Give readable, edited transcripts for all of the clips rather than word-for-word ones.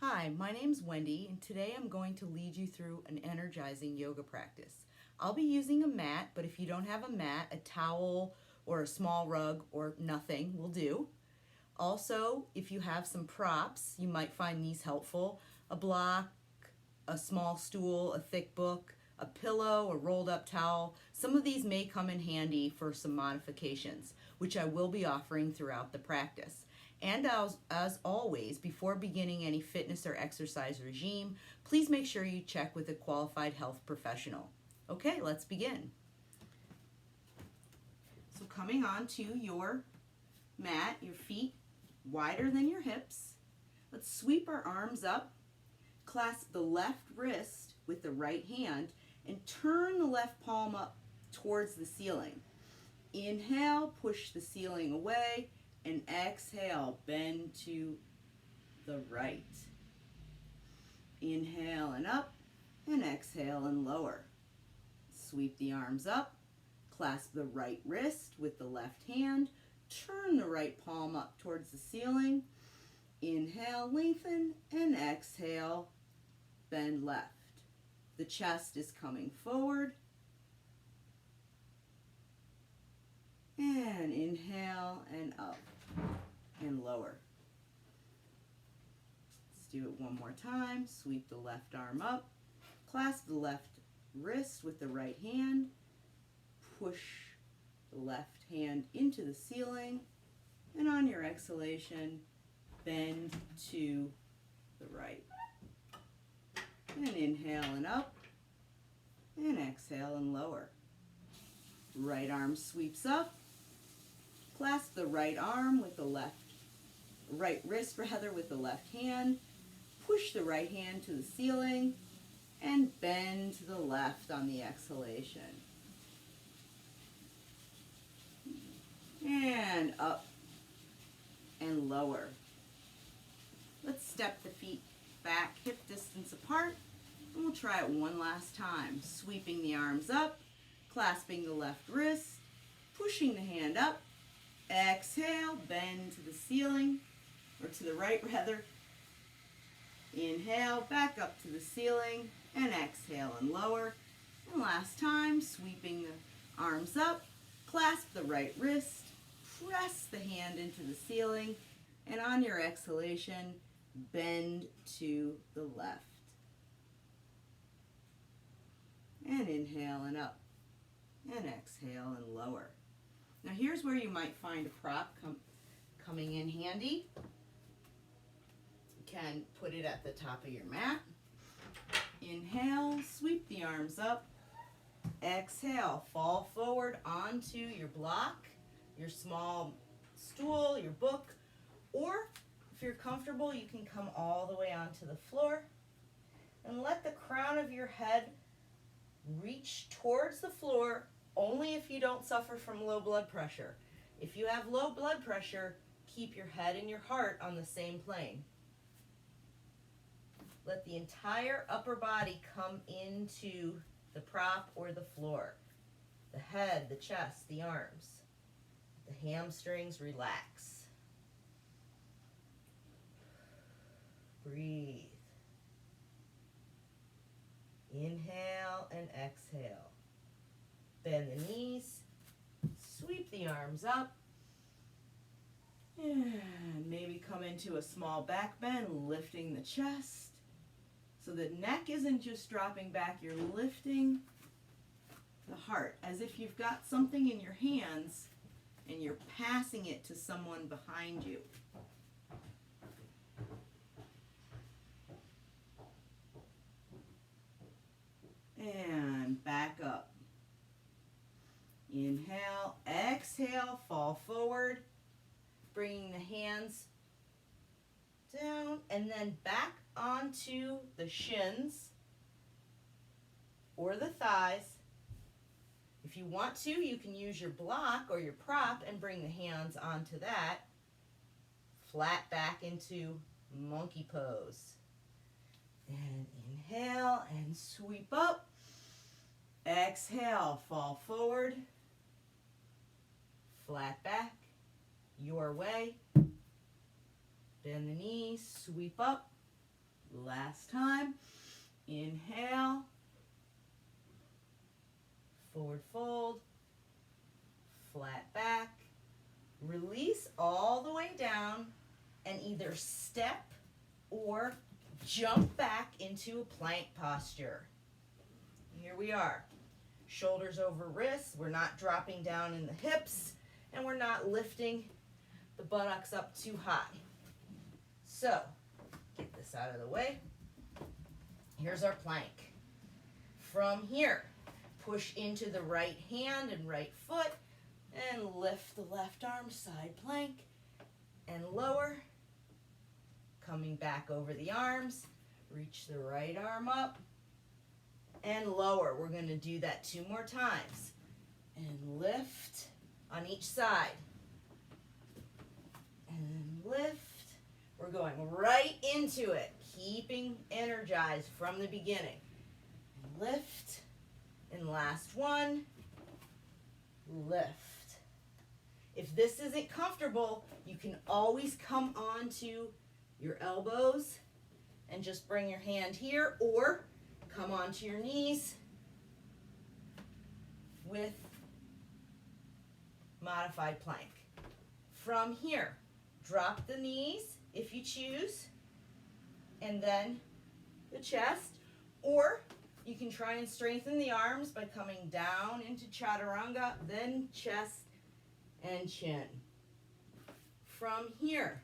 Hi, my name's Wendy, and today I'm going to lead you through an energizing yoga practice. I'll be using a mat, but if you don't have a mat, a towel or a small rug or nothing will do. Also, if you have some props, you might find these helpful. A block, a small stool, a thick book, a pillow, a rolled up towel. Some of these may come in handy for some modifications, which I will be offering throughout the practice. And as always, before beginning any fitness or exercise regime, please make sure you check with a qualified health professional. Okay, let's begin. So coming onto your mat, your feet wider than your hips, let's sweep our arms up, clasp the left wrist with the right hand, and turn the left palm up towards the ceiling. Inhale, push the ceiling away, and exhale, bend to the right. Inhale and up, and exhale and lower. Sweep the arms up, clasp the right wrist with the left hand, turn the right palm up towards the ceiling. Inhale, lengthen, and exhale, bend left. The chest is coming forward. And inhale and up and lower. Let's do it one more time. Sweep the left arm up, clasp the left wrist with the right hand, push the left hand into the ceiling, and on your exhalation, bend to the right. And inhale and up, and exhale and lower. Right arm sweeps up, clasp the right arm with the right wrist with the left hand, push the right hand to the ceiling, and bend to the left on the exhalation. And up and lower. Let's step the feet back hip distance apart, and we'll try it one last time. Sweeping the arms up, clasping the left wrist, pushing the hand up. Exhale, bend to the ceiling, or to the right rather. Inhale, back up to the ceiling, and exhale and lower. And last time, sweeping the arms up, clasp the right wrist, press the hand into the ceiling, and on your exhalation, bend to the left. And inhale and up, and exhale and lower. Now here's where you might find a prop coming in handy. You can put it at the top of your mat. Inhale, sweep the arms up. Exhale, fall forward onto your block, your small stool, your book, or if you're comfortable, you can come all the way onto the floor and let the crown of your head reach towards the floor, only if you don't suffer from low blood pressure. If you have low blood pressure, keep your head and your heart on the same plane. Let the entire upper body come into the prop or the floor. The head, the chest, the arms. The hamstrings relax. Breathe. Inhale and exhale. Bend the knees, sweep the arms up, and maybe come into a small back bend, lifting the chest. So the neck isn't just dropping back, you're lifting the heart as if you've got something in your hands and you're passing it to someone behind you. And back up. Inhale, exhale, fall forward, bringing the hands down and then back onto the shins or the thighs. If you want to, you can use your block or your prop and bring the hands onto that. Flat back into monkey pose. And inhale and sweep up. Exhale, fall forward. Flat back, your way. Bend the knees, sweep up. Last time. Inhale. Forward fold. Flat back. Release all the way down and either step or jump back into a plank posture. Here we are. Shoulders over wrists. We're not dropping down in the hips, and we're not lifting the buttocks up too high. So, get this out of the way. Here's our plank. From here, push into the right hand and right foot, and lift the left arm, side plank, and lower. Coming back over the arms, reach the right arm up, and lower. We're going to do that 2 more times. And lift on each side. And lift. We're going right into it, keeping energized from the beginning. And lift. And last one. Lift. If this isn't comfortable, you can always come onto your elbows and just bring your hand here, or come onto your knees with modified plank. From here, drop the knees if you choose, and then the chest, or you can try and strengthen the arms by coming down into chaturanga, then chest and chin. From here,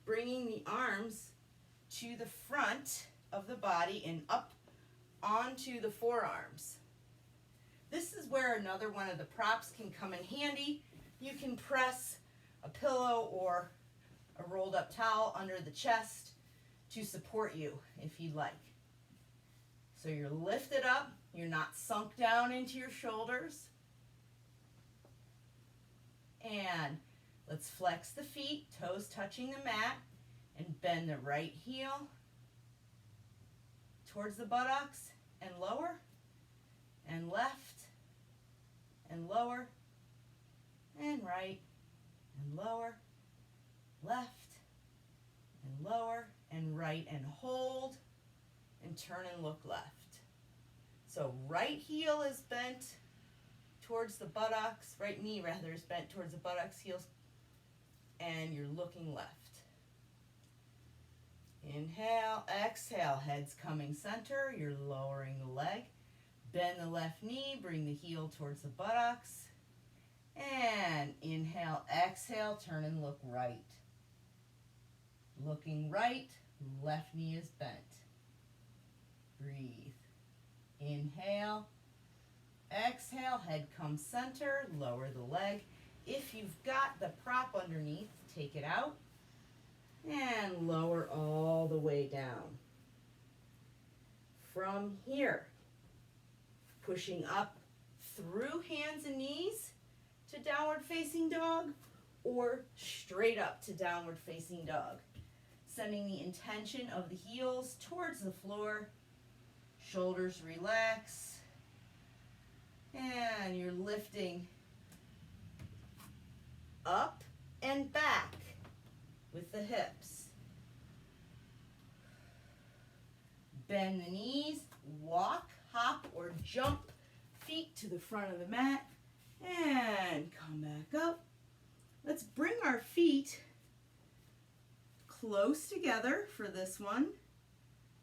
bringing the arms to the front of the body and up onto the forearms. This is where another one of the props can come in handy. You can press a pillow or a rolled up towel under the chest to support you if you'd like. So you're lifted up, you're not sunk down into your shoulders. And let's flex the feet, toes touching the mat, and bend the right heel towards the buttocks and lower, and left, and lower, and right, and lower, left, and lower, and right, and hold, and turn and look left. So right heel is bent towards the buttocks, right knee rather is bent towards the buttocks, heels, and you're looking left. Inhale, exhale, head's coming center, you're lowering the leg. Bend the left knee, bring the heel towards the buttocks. And inhale, exhale, turn and look right. Looking right, left knee is bent. Breathe. Inhale, exhale, head comes center, lower the leg. If you've got the prop underneath, take it out and lower all the way down. From here, pushing up through hands and knees to downward facing dog, or straight up to downward facing dog. Sending the intention of the heels towards the floor, shoulders relax, and you're lifting up and back with the hips. Bend the knees, walk, hop, or jump feet to the front of the mat, and come back up. Let's bring our feet close together for this one.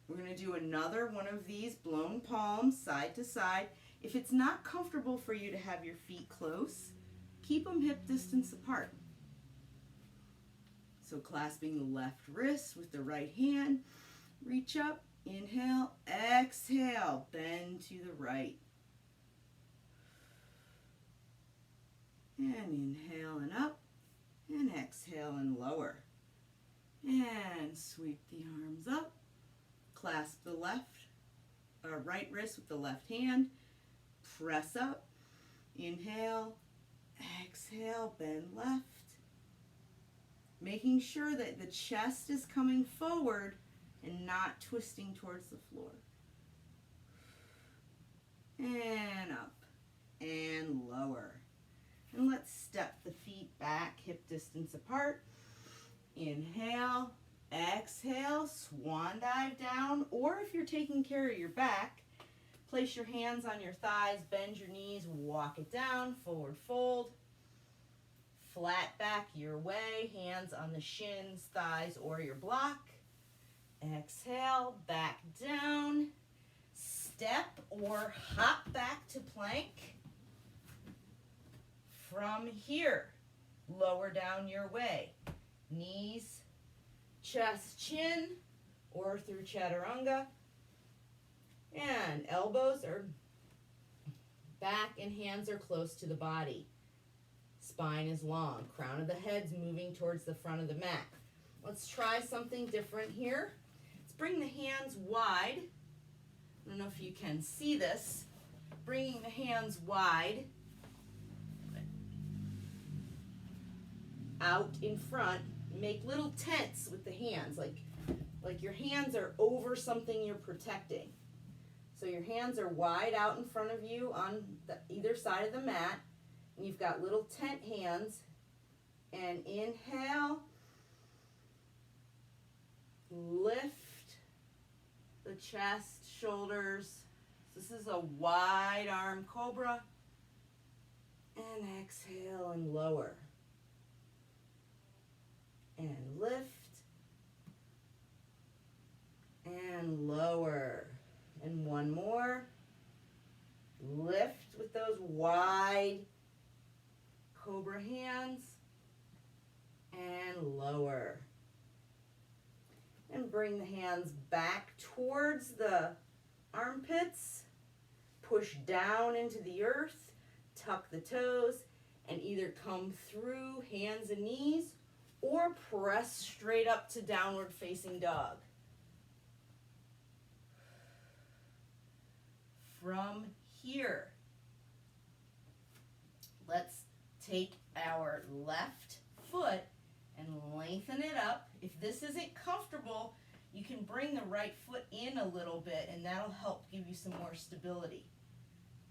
We're going to do another one of these blown palms side to side. If it's not comfortable for you to have your feet close, keep them hip distance apart. So clasping the left wrist with the right hand, reach up, inhale, exhale, bend to the right. And inhale and up, and exhale and lower. And sweep the arms up, clasp the right wrist with the left hand, press up, inhale, exhale, bend left. Making sure that the chest is coming forward and not twisting towards the floor. And up and lower. And let's step the feet back, hip distance apart. Inhale, Exhale, swan dive down, or if you're taking care of your back, place your hands on your thighs, bend your knees, walk it down, forward fold. Flat back your way, hands on the shins, thighs, or your block. Exhale, back down. Step or hop back to plank. From here, lower down your way. Knees, chest, chin, or through chaturanga. And elbows are back and hands are close to the body. Spine is long. Crown of the head's moving towards the front of the mat. Let's try something different here. Let's bring the hands wide. I don't know if you can see this. Bringing the hands wide out in front. Make little tents with the hands, like your hands are over something you're protecting. So your hands are wide out in front of you on either side of the mat. And you've got little tent hands. And inhale. Lift the chest, shoulders. This is a wide arm cobra. And exhale and lower. And lift. And lower. And one more. Lift with those wide cobra hands. And lower. And bring the hands back towards the armpits. Push down into the earth. Tuck the toes. And either come through hands and knees or press straight up to downward facing dog. From here, let's take our left foot and lengthen it up. If this isn't comfortable, you can bring the right foot in a little bit and that'll help give you some more stability.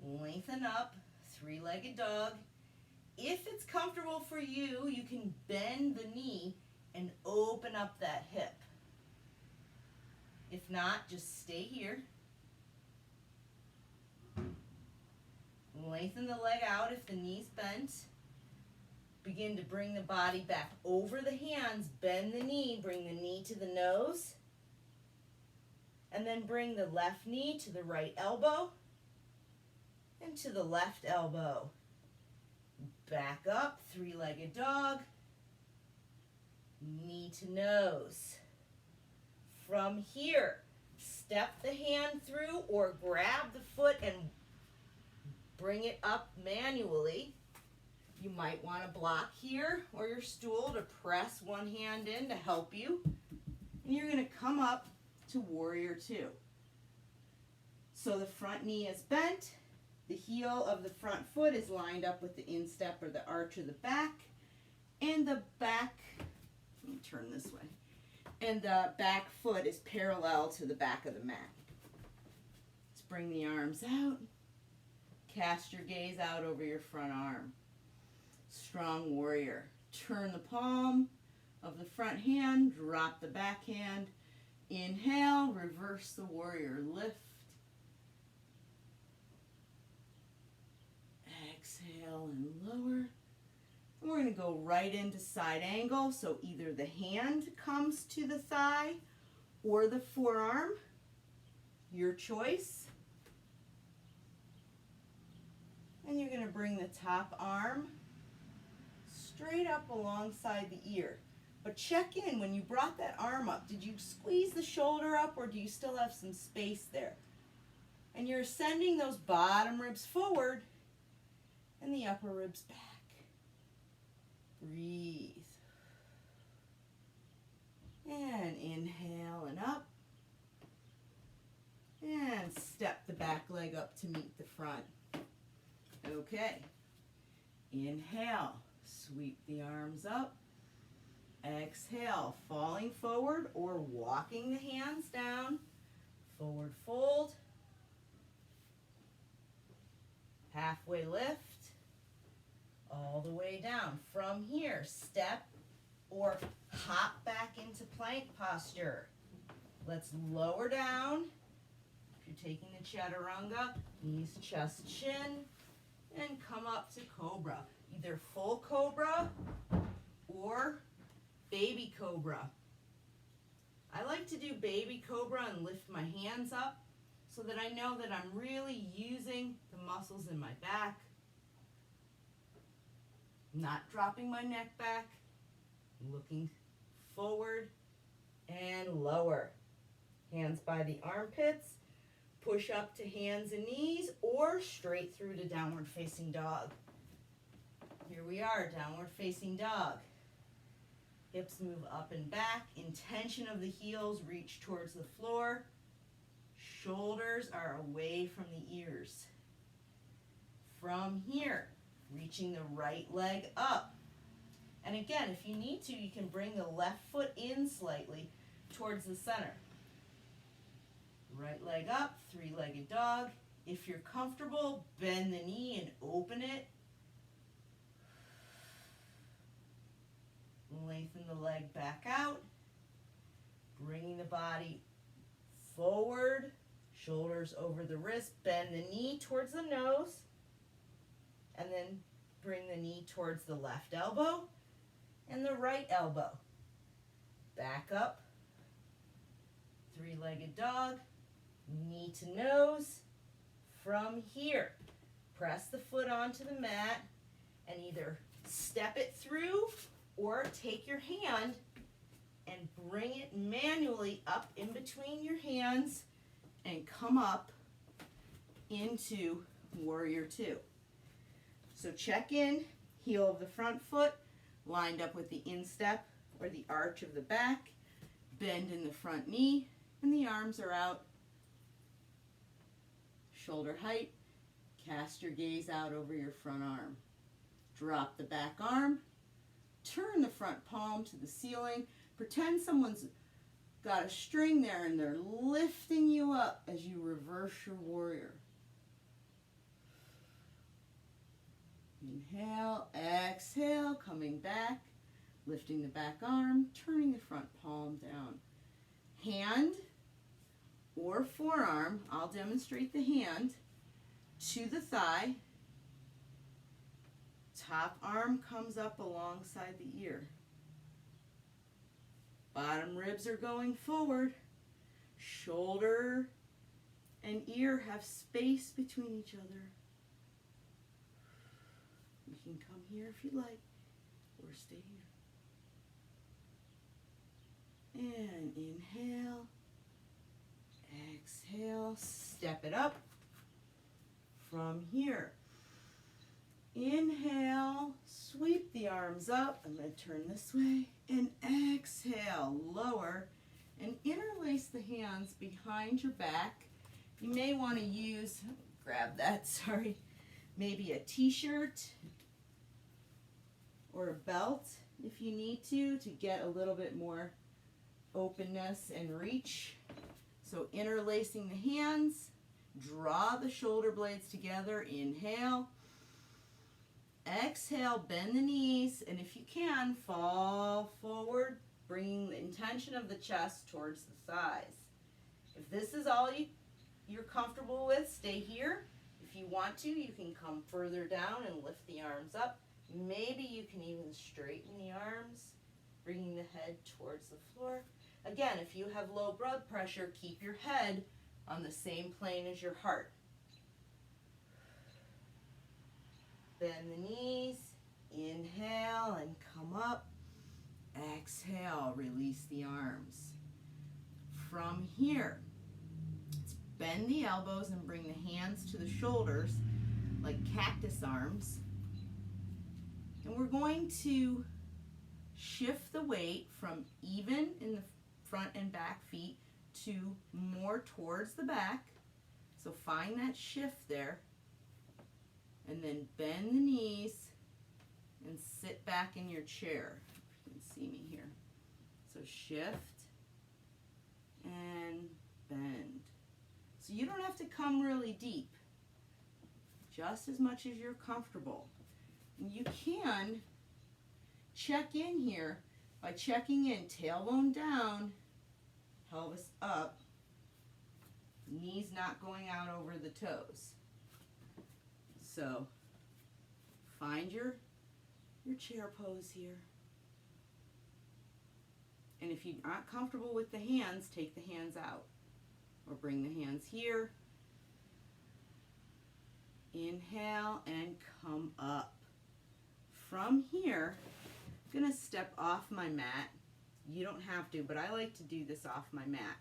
Lengthen up, three-legged dog. If it's comfortable for you, you can bend the knee and open up that hip. If not, just stay here. Lengthen the leg out if the knee's bent. Begin to bring the body back over the hands. Bend the knee. Bring the knee to the nose. And then bring the left knee to the right elbow. And to the left elbow. Back up, three-legged dog. Knee to nose. From here, step the hand through or grab the foot and bring it up manually. You might want to block here or your stool to press one hand in to help you. And you're going to come up to warrior two. So the front knee is bent. The heel of the front foot is lined up with the instep or the arch of the back. And the back, let me turn this way. And the back foot is parallel to the back of the mat. Let's bring the arms out. Cast your gaze out over your front arm. Strong warrior. Turn the palm of the front hand, drop the back hand. Inhale, reverse the warrior. Lift. Exhale and lower. And we're going to go right into side angle. So either the hand comes to the thigh or the forearm. Your choice. And you're going to bring the top arm straight up alongside the ear. But check in when you brought that arm up. Did you squeeze the shoulder up or do you still have some space there? And you're sending those bottom ribs forward and the upper ribs back. Breathe. And inhale and up. And step the back leg up to meet the front. Okay. Inhale. Sweep the arms up. Exhale. Falling forward or walking the hands down. Forward fold. Halfway lift. All the way down. From here, step or hop back into plank posture. Let's lower down. If you're taking the chaturanga, knees, chest, chin, and come up to cobra. Either full cobra or baby cobra. I like to do baby cobra and lift my hands up so that I know that I'm really using the muscles in my back. Not dropping my neck back, looking forward and lower. Hands by the armpits, push up to hands and knees or straight through to downward facing dog. Here we are, downward facing dog. Hips move up and back, intention of the heels reach towards the floor. Shoulders are away from the ears. From here, reaching the right leg up. And again, if you need to, you can bring the left foot in slightly towards the center. Right leg up, three-legged dog. If you're comfortable, bend the knee and open it. Lengthen the leg back out. Bringing the body forward, shoulders over the wrist. Bend the knee towards the nose. And then bring the knee towards the left elbow and the right elbow. Back up. Three-legged dog. Knee to nose. From here, press the foot onto the mat and either step it through or take your hand and bring it manually up in between your hands and come up into Warrior Two. So check in, heel of the front foot lined up with the instep or the arch of the back, bend in the front knee, and the arms are out. Shoulder height, cast your gaze out over your front arm. Drop the back arm, turn the front palm to the ceiling. Pretend someone's got a string there and they're lifting you up as you reverse your warrior. Inhale, exhale, coming back, lifting the back arm, turning the front palm down. Hand or forearm, I'll demonstrate the hand, to the thigh. Top arm comes up alongside the ear. Bottom ribs are going forward. Shoulder and ear have space between each other. You can come here if you like, or stay here. And inhale, exhale, step it up. From here, inhale, sweep the arms up. I'm going to turn this way. And exhale, lower. And interlace the hands behind your back. You may want to use, grab that, sorry, maybe a t-shirt or a belt if you need to get a little bit more openness and reach. So interlacing the hands, draw the shoulder blades together, inhale. Exhale, bend the knees, and if you can, fall forward, bringing the intention of the chest towards the thighs. If this is all you're comfortable with, stay here. If you want to, you can come further down and lift the arms up. Maybe you can even straighten the arms, bringing the head towards the floor. Again, if you have low blood pressure, keep your head on the same plane as your heart. Bend the knees, inhale and come up. Exhale, release the arms. From here, let's bend the elbows and bring the hands to the shoulders like cactus arms. And we're going to shift the weight from even in the front and back feet to more towards the back. So find that shift there. And then bend the knees and sit back in your chair. You can see me here. So shift and bend. So you don't have to come really deep, just as much as you're comfortable. And you can check in here By checking in, tailbone down, pelvis up, knees not going out over the toes. So find your chair pose here. And if you're not comfortable with the hands, take the hands out. Or bring the hands here. Inhale and come up. From here, I'm going to step off my mat. You don't have to, but I like to do this off my mat.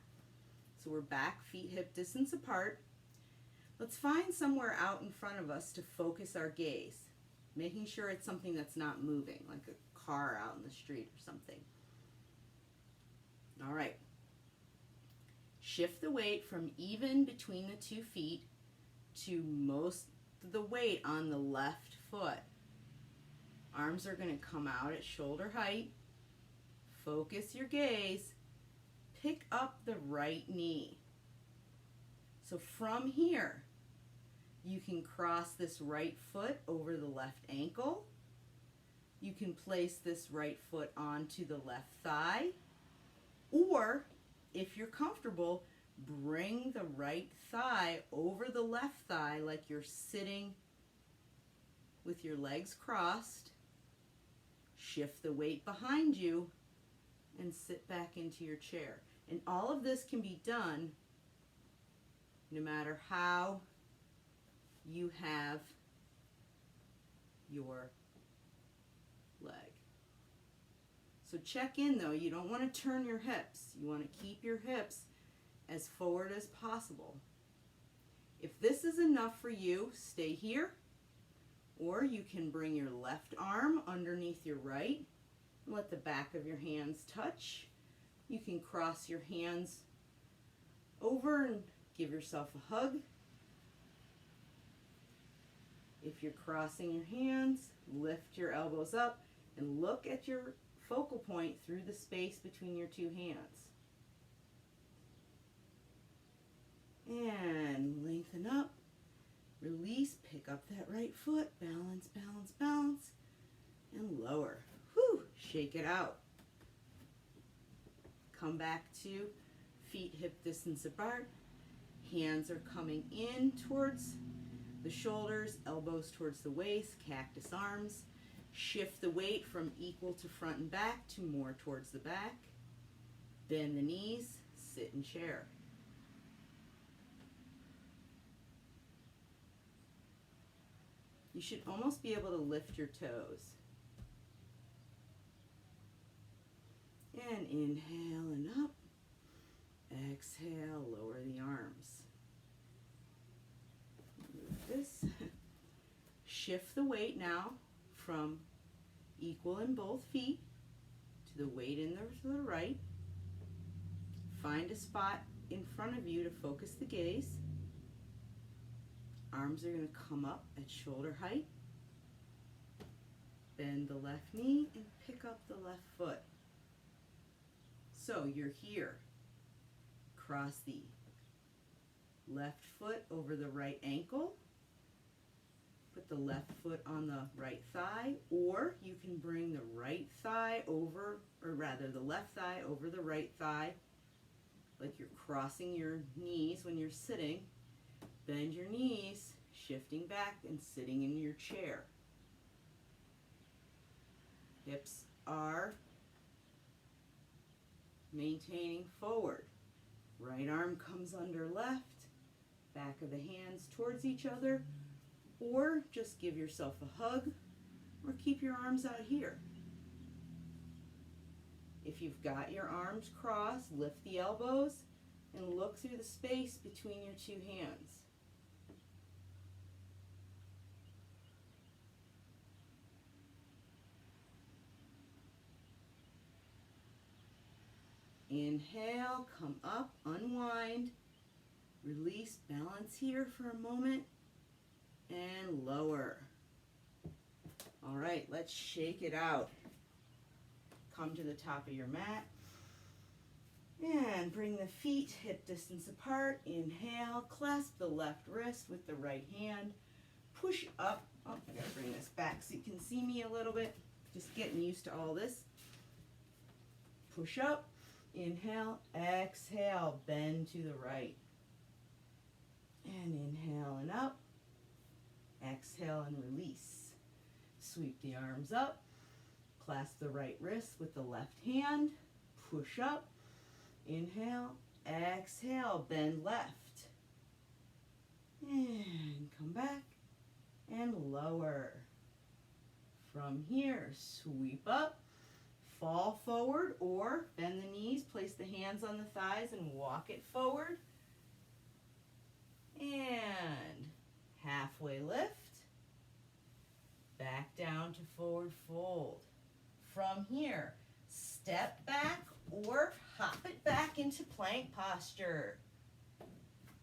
So we're back, feet hip distance apart. Let's find somewhere out in front of us to focus our gaze, making sure it's something that's not moving, like a car out in the street or something. All right. Shift the weight from even between the 2 feet to most of the weight on the left foot. Arms are going to come out at shoulder height. Focus your gaze. Pick up the right knee. So from here, you can cross this right foot over the left ankle. You can place this right foot onto the left thigh. Or, if you're comfortable, bring the right thigh over the left thigh like you're sitting with your legs crossed. Shift the weight behind you and sit back into your chair. And all of this can be done no matter how you have your leg. So check in though, you don't want to turn your hips. You want to keep your hips as forward as possible. If this is enough for you, stay here, or you can bring your left arm underneath your right. Let the back of your hands touch. You can cross your hands over and give yourself a hug. If you're crossing your hands, lift your elbows up and look at your focal point through the space between your 2 hands. And lengthen up, release, pick up that right foot, balance, balance, balance, and lower. Whew, shake it out. Come back to feet hip distance apart. Hands are coming in towards the shoulders, elbows towards the waist, cactus arms. Shift the weight from equal to front and back to more towards the back. Bend the knees, sit in chair. You should almost be able to lift your toes. And inhale and up. Exhale, lower the arms. Move this. Shift the weight now from equal in both feet to the weight in the right. Find a spot in front of you to focus the gaze. Arms are going to come up at shoulder height. Bend the left knee and pick up the left foot. So you're here. Cross the left foot over the right ankle. Put the left foot on the right thigh, or you can bring the right thigh over, or rather the left thigh over the right thigh, like you're crossing your knees when you're sitting. Bend your knees, shifting back and sitting in your chair. Hips are maintaining forward. Right arm comes under left, back of the hands towards each other, or just give yourself a hug, or keep your arms out here. If you've got your arms crossed, lift the elbows and look through the space between your 2 hands. Inhale, come up, unwind, release, balance here for a moment, and lower. All right, let's shake it out. Come to the top of your mat and bring the feet hip distance apart. Inhale, clasp the left wrist with the right hand. Push up. Oh, I gotta bring this back so you can see me a little bit. Just getting used to all this. push up, inhale, exhale, bend to the right. And inhale and up, exhale and release. Sweep the arms up, clasp the right wrist with the left hand, push up, inhale, exhale, bend left. And come back and lower. From here, sweep up, fall forward, or bend the knees, place the hands on the thighs and walk it forward. And halfway lift, back down to forward fold. From here, step back or hop it back into plank posture.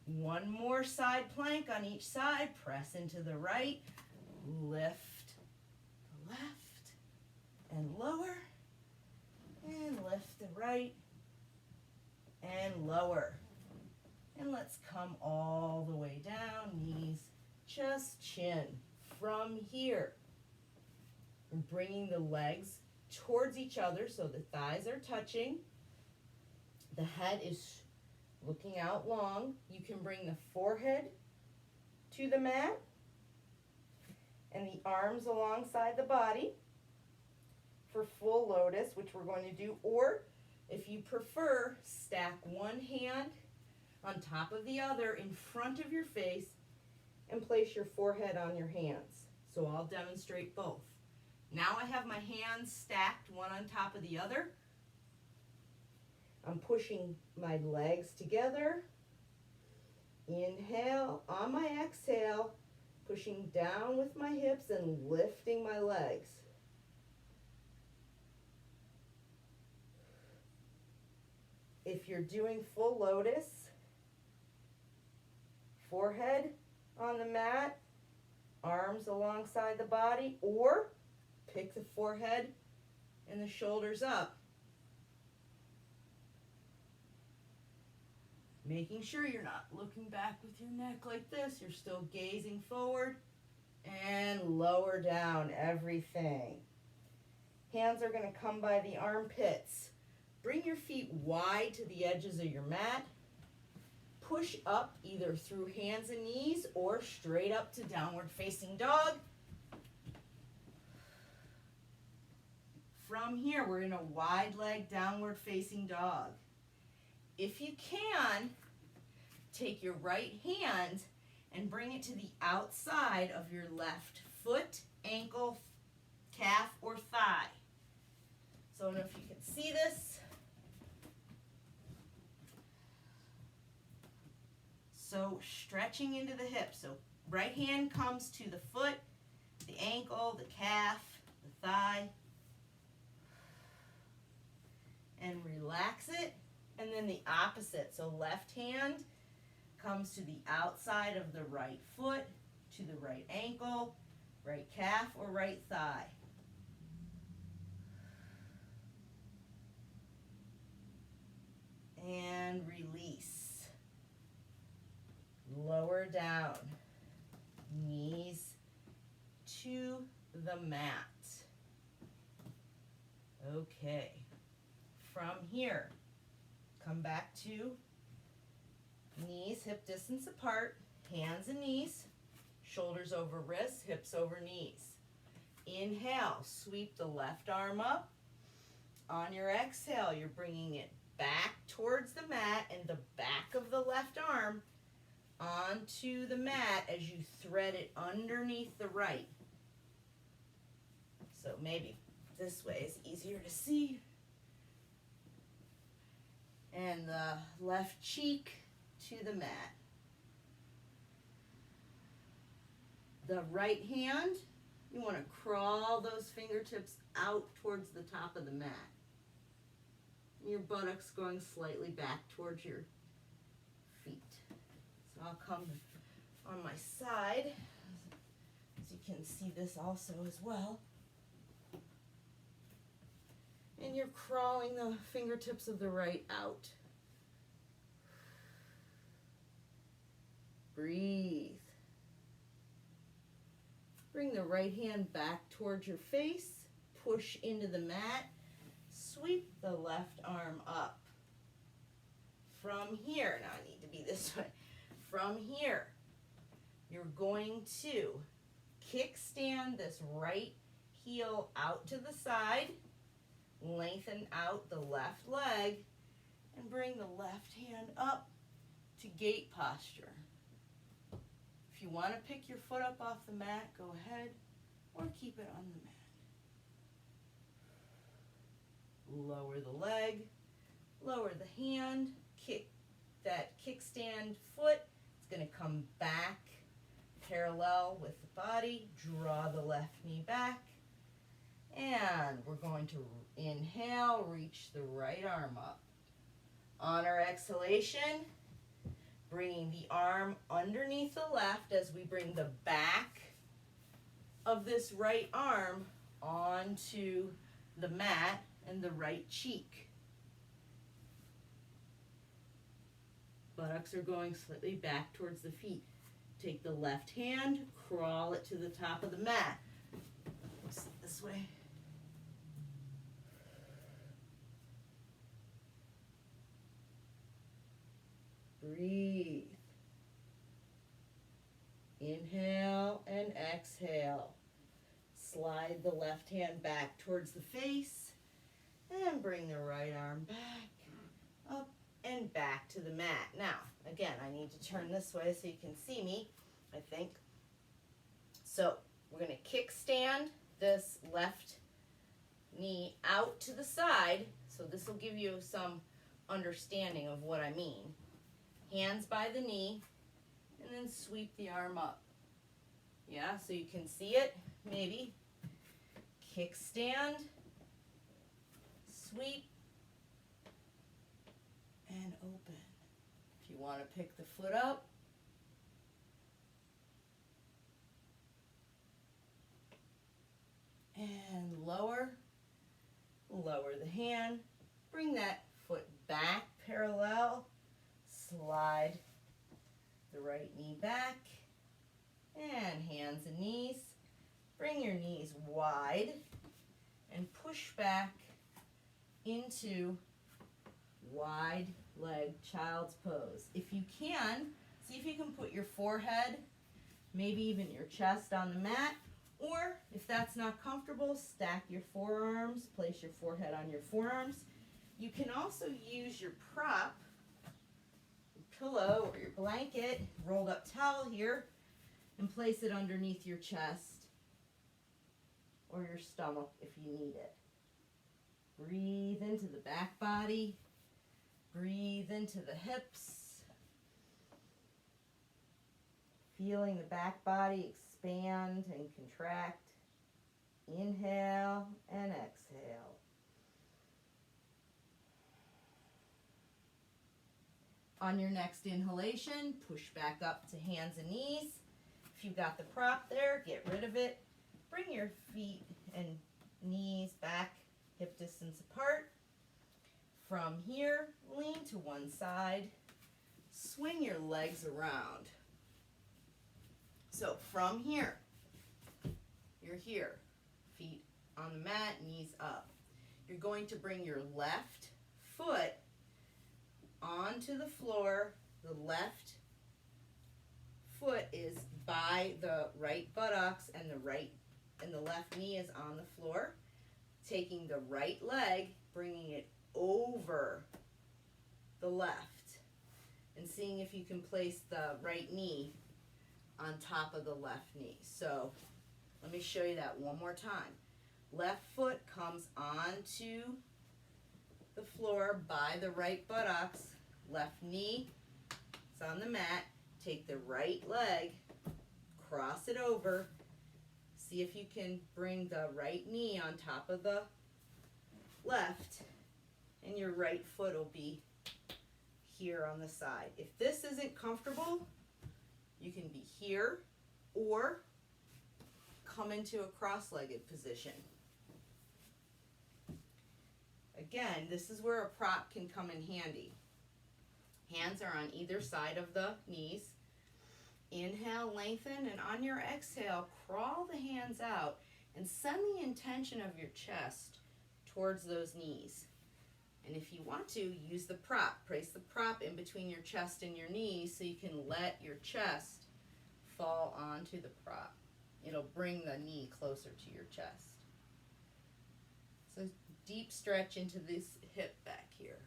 One more side plank on each side, press into the right, lift the left, and lower, and lift the right, and lower. And let's come all the way down, knees, just chin. From here, we're bringing the legs towards each other so the thighs are touching. The head is looking out long. You can bring the forehead to the mat and the arms alongside the body for full lotus, which we're going to do. Or if you prefer, stack one hand on top of the other in front of your face and place your forehead on your hands. So I'll demonstrate both. Now I have my hands stacked one on top of the other. I'm pushing my legs together. Inhale, on my exhale, pushing down with my hips and lifting my legs. If you're doing full lotus, forehead on the mat, arms alongside the body, or pick the forehead and the shoulders up. Making sure you're not looking back with your neck like this. You're still gazing forward and lower down everything. Hands are going to come by the armpits. Bring your feet wide to the edges of your mat. Push up either through hands and knees or straight up to downward facing dog. From here, we're in a wide leg downward facing dog. If you can, take your right hand and bring it to the outside of your left foot, ankle, calf, or thigh. So I don't know if you can see this. So stretching into the hip. So right hand comes to the foot, the ankle, the calf, the thigh. And relax it. And then the opposite. So left hand comes to the outside of the right foot, to the right ankle, right calf, or right thigh. And release. Lower down. Knees to the mat. Okay. From here, come back to knees hip distance apart, hands and knees, shoulders over wrists, hips over knees. Inhale, sweep the left arm up. On your exhale, you're bringing it back towards the mat and the back of the left arm onto the mat as you thread it underneath the right. So maybe this way is easier to see. And the left cheek to the mat. The right hand, you want to crawl those fingertips out towards the top of the mat. Your buttocks going slightly back towards your feet. So I'll come on my side, as you can see this also as well. And you're crawling the fingertips of the right out. Breathe. Bring the right hand back towards your face. Push into the mat. sweep the left arm up. From here, now I need to be this way. From here, you're going to kickstand this right heel out to the side, lengthen out the left leg, and bring the left hand up to gate posture. If you want to pick your foot up off the mat, go ahead, or keep it on the mat. Lower the leg, lower the hand, kick that kickstand foot. It's going to come back parallel with the body. Draw the left knee back. And we're going to inhale, reach the right arm up. On our exhalation, bringing the arm underneath the left as we bring the back of this right arm onto the mat and the right cheek. Buttocks are going slightly back towards the feet. Take the left hand, crawl it to the top of the mat. Sit this way. Breathe. Inhale and exhale. Slide the left hand back towards the face and bring the right arm back, up and back to the mat. Now, again, I need to turn this way so you can see me, I think. So, we're going to kickstand this left knee out to the side. So this will give you some understanding of what I mean. Hands by the knee, and then sweep the arm up. Yeah, so you can see it, maybe. Kickstand, sweep, and open. If you want to pick the foot up, and lower the hand, bring that foot back parallel, slide the right knee back, and hands and knees. Bring your knees wide and push back into wide leg child's pose. If you can, see if you can put your forehead, maybe even your chest on the mat, or if that's not comfortable, stack your forearms, place your forehead on your forearms. You can also use your prop, your pillow or your blanket, rolled up towel here, and place it underneath your chest or your stomach if you need it. Breathe into the back body. Breathe into the hips. Feeling the back body expand and contract. Inhale and exhale. On your next inhalation, push back up to hands and knees. If you've got the prop there, get rid of it. Bring your feet and knees back, hip distance apart. From here, lean to one side. Swing your legs around. So from here, you're here. Feet on the mat, knees up. You're going to bring your left foot onto the floor. The left foot is by the right buttocks and the left knee is on the floor. Taking the right leg, bringing it over the left and seeing if you can place the right knee on top of the left knee. So let me show you that one more time. Left foot comes onto the floor by the right buttocks. Left knee is on the mat. Take the right leg, cross it over. See if you can bring the right knee on top of the left, and your right foot will be here on the side. If this isn't comfortable, you can be here or come into a cross-legged position. Again, this is where a prop can come in handy. Hands are on either side of the knees. Inhale, lengthen, and on your exhale, crawl the hands out and send the intention of your chest towards those knees. And if you want to, use the prop. Place the prop in between your chest and your knees so you can let your chest fall onto the prop. It'll bring the knee closer to your chest. So deep stretch into this hip back here.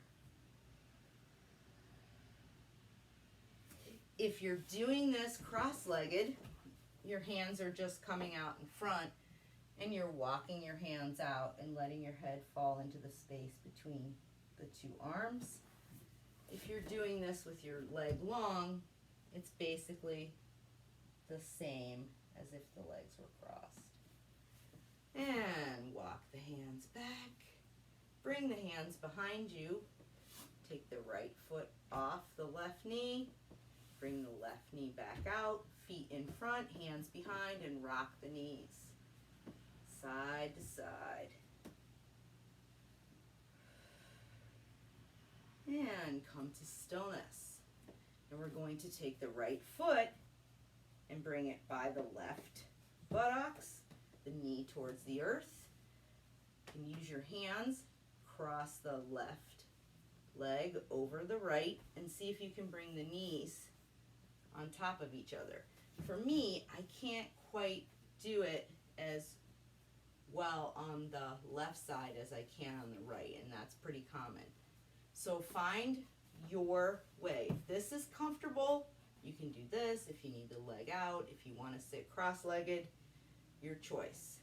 If you're doing this cross-legged, your hands are just coming out in front and you're walking your hands out and letting your head fall into the space between the two arms. If you're doing this with your leg long, it's basically the same as if the legs were crossed. And walk the hands back. Bring the hands behind you. Take the right foot off the left knee. Bring the left knee back out. Feet in front, hands behind, and rock the knees. Side to side. And come to stillness. And we're going to take the right foot and bring it by the left buttocks, the knee towards the earth. You can use your hands, cross the left leg over the right, and see if you can bring the knees on top of each other. For me, I can't quite do it as well on the left side as I can on the right, and that's pretty common. So find your way. If this is comfortable, you can do this. If you need the leg out, if you want to sit cross-legged, your choice.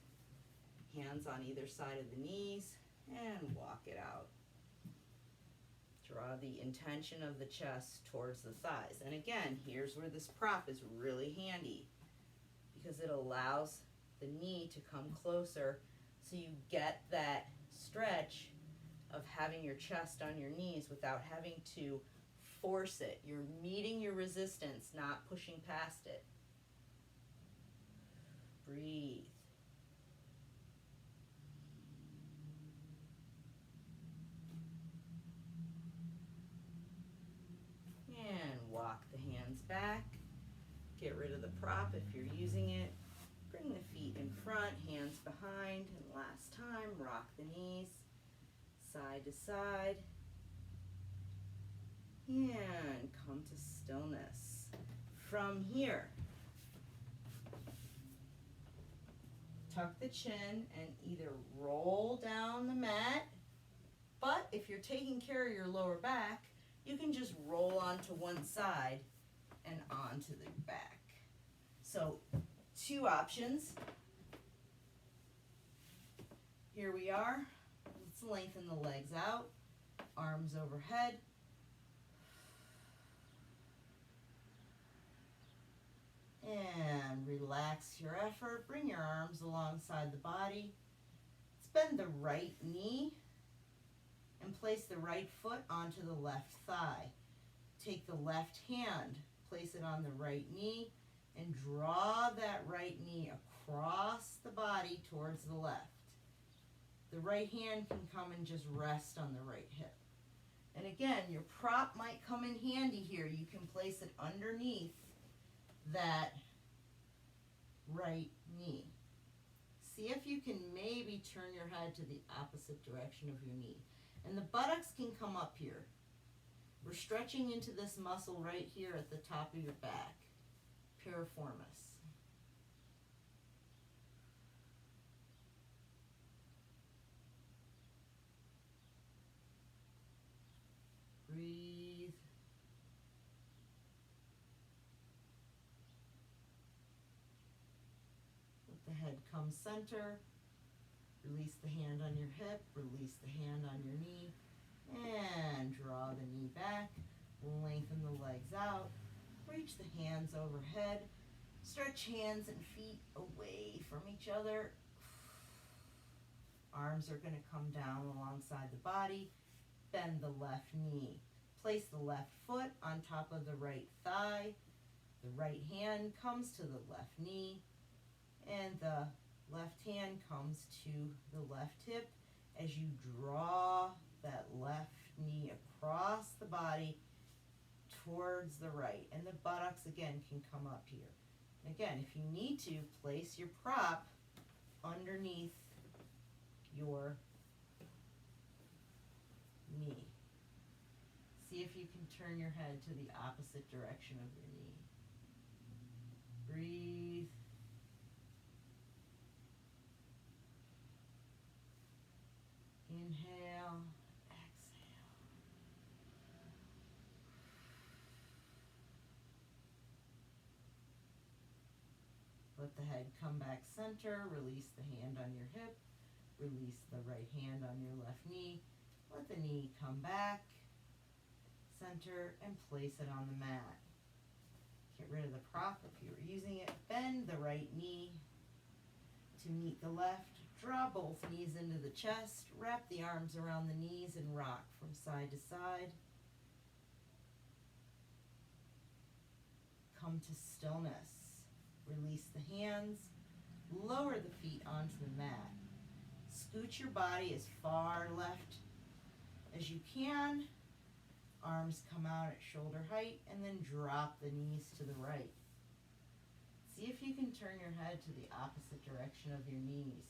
Hands on either side of the knees and walk it out. Draw the intention of the chest towards the thighs. And again, here's where this prop is really handy because it allows the knee to come closer so you get that stretch of having your chest on your knees without having to force it. You're meeting your resistance, not pushing past it. Breathe. And walk the hands back. Get rid of the prop if you're using it. Bring the feet in front, hands behind, and last time, rock the knees side to side. And come to stillness. From here, tuck the chin and either roll down the mat, but if you're taking care of your lower back, you can just roll onto one side and onto the back. So, two options. Here we are. Let's lengthen the legs out, arms overhead. And relax your effort. Bring your arms alongside the body. Bend the right knee and place the right foot onto the left thigh. Take the left hand, place it on the right knee, and draw that right knee across the body towards the left. The right hand can come and just rest on the right hip. And again, your prop might come in handy here. You can place it underneath that right knee. See if you can maybe turn your head to the opposite direction of your knee. And the buttocks can come up here. We're stretching into this muscle right here at the top of your back, piriformis. Breathe. Let the head come center. Release the hand on your hip. Release the hand on your knee. And draw the knee back. Lengthen the legs out. Reach the hands overhead. Stretch hands and feet away from each other. Arms are going to come down alongside the body. Bend the left knee. Place the left foot on top of the right thigh. The right hand comes to the left knee. And the left hand comes to the left hip as you draw that left knee across the body towards the right. And the buttocks again can come up here. And again, if you need to, place your prop underneath your knee. See if you can turn your head to the opposite direction of your knee. Breathe. Inhale, exhale. Let the head come back center. Release the hand on your hip. Release the right hand on your left knee. Let the knee come back, center, and place it on the mat. Get rid of the prop if you were using it. Bend the right knee to meet the left. Draw both knees into the chest. Wrap the arms around the knees and rock from side to side. Come to stillness. Release the hands. Lower the feet onto the mat. Scoot your body as far left as you can. Arms come out at shoulder height, and then drop the knees to the right. See if you can turn your head to the opposite direction of your knees.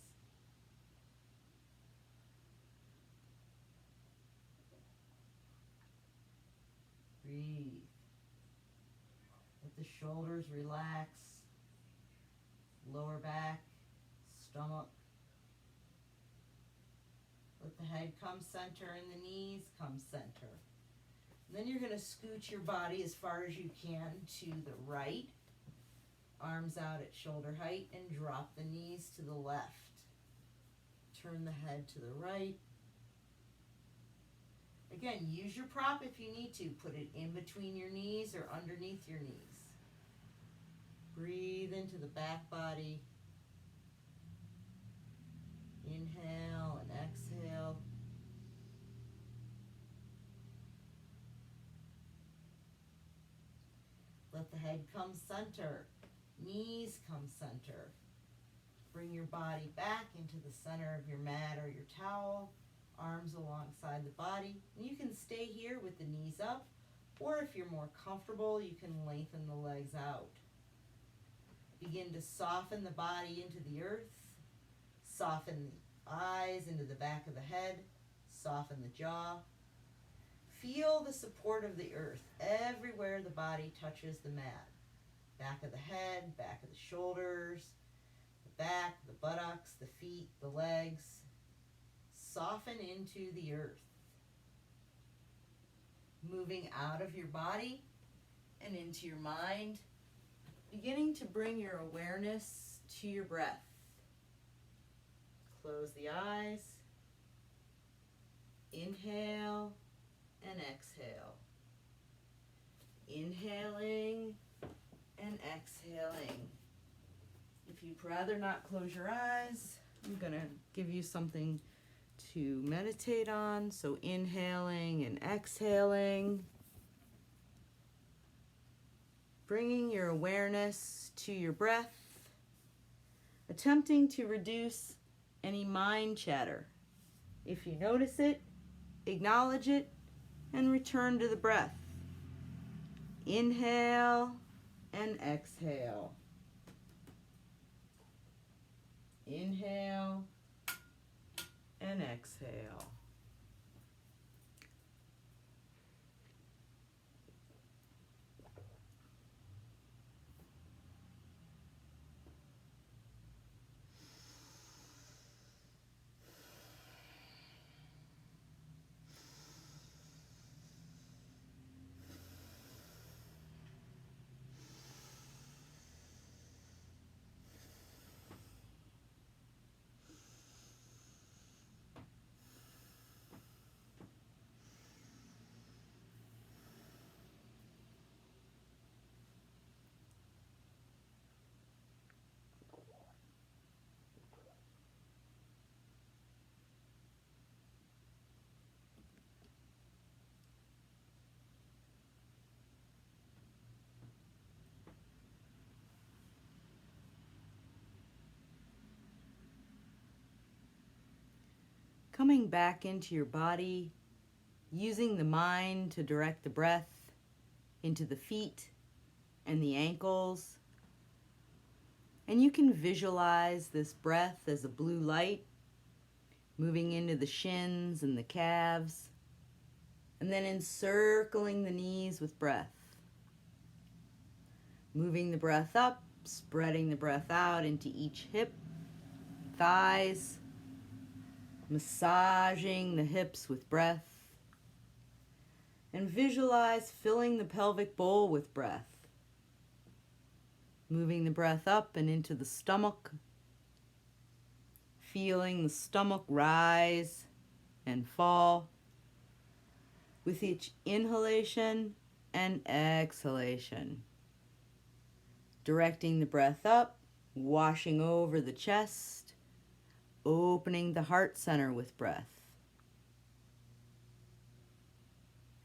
Breathe. Let the shoulders relax. Lower back, stomach. Let the head come center and the knees come center. And then you're going to scoot your body as far as you can to the right. Arms out at shoulder height and drop the knees to the left. Turn the head to the right. Again, use your prop if you need to. Put it in between your knees or underneath your knees. Breathe into the back body. Inhale and exhale. Let the head come center. Knees come center. Bring your body back into the center of your mat or your towel. Arms alongside the body. And you can stay here with the knees up, or if you're more comfortable, you can lengthen the legs out. Begin to soften the body into the earth. Soften the eyes into the back of the head. Soften the jaw. Feel the support of the earth everywhere the body touches the mat. Back of the head, back of the shoulders, the back, the buttocks, the feet, the legs. Soften into the earth. Moving out of your body and into your mind. Beginning to bring your awareness to your breath. Close the eyes. Inhale and exhale. Inhaling and exhaling. If you'd rather not close your eyes, I'm going to give you something to meditate on. So inhaling and exhaling. Bringing your awareness to your breath. Attempting to reduce any mind chatter. If you notice it, acknowledge it, and return to the breath. Inhale and exhale. Inhale and exhale. Coming back into your body, using the mind to direct the breath into the feet and the ankles. And you can visualize this breath as a blue light moving into the shins and the calves, And then encircling the knees with breath. Moving the breath up, spreading the breath out into each hip, thighs, massaging the hips with breath. And visualize filling the pelvic bowl with breath. Moving the breath up and into the stomach. Feeling the stomach rise and fall with each inhalation and exhalation. Directing the breath up, washing over the chest, opening the heart center with breath.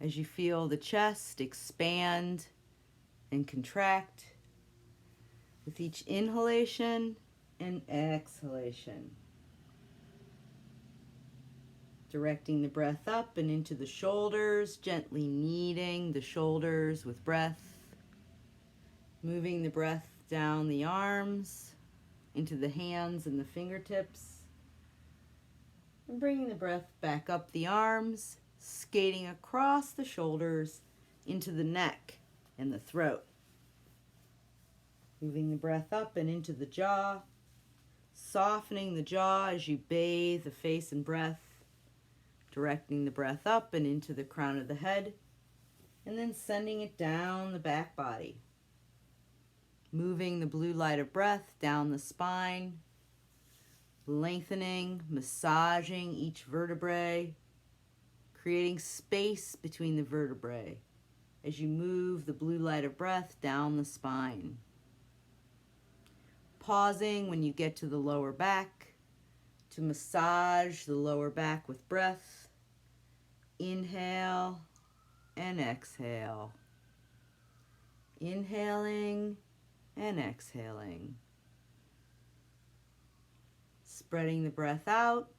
As you feel the chest expand and contract with each inhalation and exhalation. Directing the breath up and into the shoulders, gently kneading the shoulders with breath. Moving the breath down the arms, into the hands and the fingertips. And bringing the breath back up the arms, skating across the shoulders into the neck and the throat. Moving the breath up and into the jaw, softening the jaw as you bathe the face in breath. Directing the breath up and into the crown of the head, and then sending it down the back body. Moving the blue light of breath down the spine, lengthening, massaging each vertebrae, creating space between the vertebrae as you move the blue light of breath down the spine. Pausing when you get to the lower back to massage the lower back with breath. Inhale and exhale. Inhaling and exhaling. Spreading the breath out,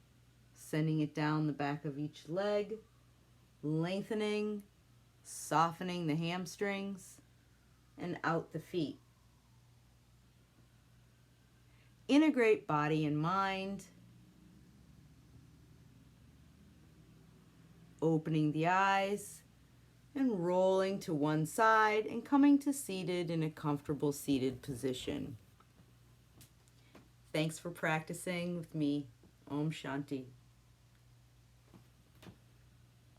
sending it down the back of each leg, lengthening, softening the hamstrings, and out the feet. Integrate body and mind. Opening the eyes and rolling to one side and coming to seated in a comfortable seated position. Thanks for practicing with me. Om Shanti.